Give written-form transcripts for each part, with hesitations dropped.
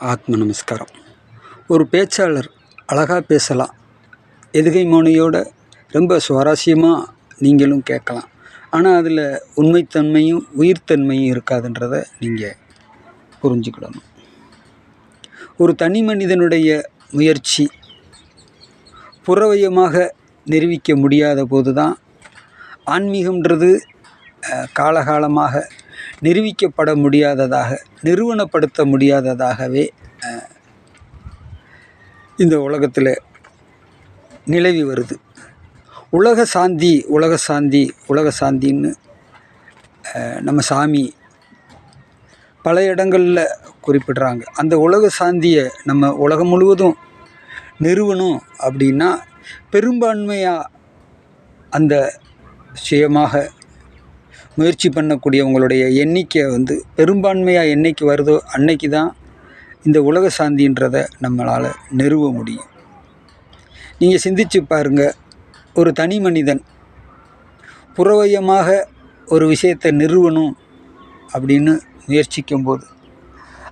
ஆத்ம நமஸ்காரம். ஒரு பேச்சாளர் அழகாக பேசலாம், எதுகை மோனையோட ரொம்ப சுவாரஸ்யமாக நீங்களும் கேட்கலாம். ஆனால் அதில் உண்மைத்தன்மையும் உயிர்த்தன்மையும் இருக்காதுன்றதை நீங்கள் புரிஞ்சுக்கிடணும். ஒரு தனி மனிதனுடைய முயற்சி புறவயமாக நிரூபிக்க முடியாத போது தான் ஆன்மீகம்ன்றது காலகாலமாக நிரூபிக்கப்பட முடியாததாக, நிறுவனப்படுத்த முடியாததாகவே இந்த உலகத்தில் நிலவி வருது. உலக சாந்தின்னு நம்ம சாமி பல இடங்களில் குறிப்பிடுறாங்க. அந்த உலக சாந்தியை நம்ம உலகம் முழுவதும் நிறுவனம் அப்படின்னா பெரும்பான்மையாக அந்த சுயமாக முயற்சி பண்ணக்கூடியவங்களுடைய எண்ணிக்கை பெரும்பான்மையாக என்னைக்கு வருதோ அன்னைக்கு தான் இந்த உலக சாந்தின்றதை நம்மளால் நிறுவ முடியும். நீங்கள் சிந்திச்சு பாருங்கள், ஒரு தனி மனிதன் புறவயமாக ஒரு விஷயத்தை நிறுவணும் அப்படின்னு முயற்சிக்கும்போது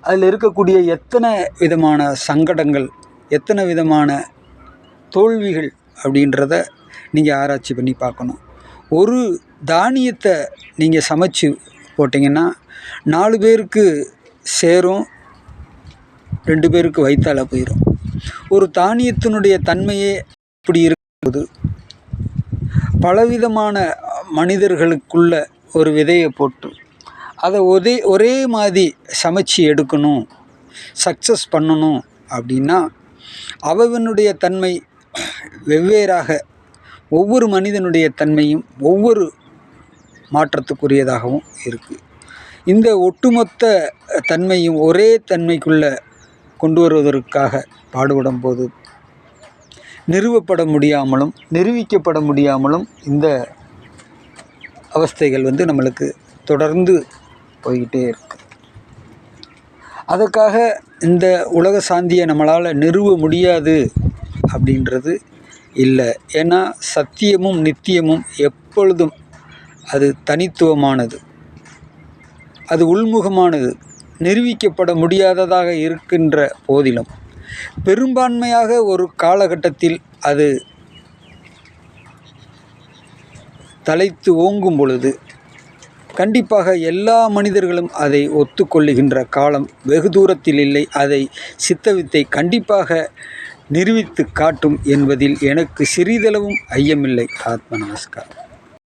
அதில் இருக்கக்கூடிய எத்தனை விதமான சங்கடங்கள், எத்தனை விதமான தோல்விகள் அப்படின்றத நீங்கள் ஆராய்ச்சி பண்ணி பார்க்கணும். ஒரு தானியத்தை நீங்கள் சமைச்சு போட்டிங்கன்னா 4 பேருக்கு சேரும், 2 பேருக்கு வயிற்றால போயிடும். ஒரு தானியத்தினுடைய தன்மையே இப்படி இருக்கும்போது பலவிதமான மனிதர்களுக்குள்ள ஒரு விதையை போட்டு அதை ஒரே மாதிரி சமைச்சு எடுக்கணும், சக்ஸஸ் பண்ணணும் அப்படின்னா அவனுடைய தன்மை வெவ்வேறாக, ஒவ்வொரு மனிதனுடைய தன்மையும் ஒவ்வொரு மாற்றத்துக்குரியதாகவும் இருக்குது. இந்த ஒட்டுமொத்த தன்மையும் ஒரே தன்மைக்குள்ளே கொண்டு வருவதற்காக பாடுபடும் போது நிறுவப்பட முடியாமலும் நிரூபிக்கப்பட முடியாமலும் இந்த அவஸ்தைகள் நம்மளுக்கு தொடர்ந்து போய்கிட்டே இருக்கு. அதுக்காக இந்த உலக சாந்தியை நம்மளால் நிறுவ முடியாது அப்படின்றது இல்லை. ஏன்னா சத்தியமும் நித்தியமும் எப்பொழுதும் அது தனித்துவமானது, அது உள்முகமானது. நிரூபிக்கப்பட முடியாததாக இருக்கின்ற போதிலும் பெரும்பான்மையாக ஒரு காலகட்டத்தில் அது தலைத்து ஓங்கும் பொழுது கண்டிப்பாக எல்லா மனிதர்களும் அதை ஒத்துக்கொள்ளுகின்ற காலம் வெகு தூரத்தில் இல்லை. அதை சித்தவித்தை கண்டிப்பாக நிரூபித்து காட்டும் என்பதில் எனக்கு சிறிதளவும் ஐயமில்லை. ஆத்ம நமஸ்காரம்.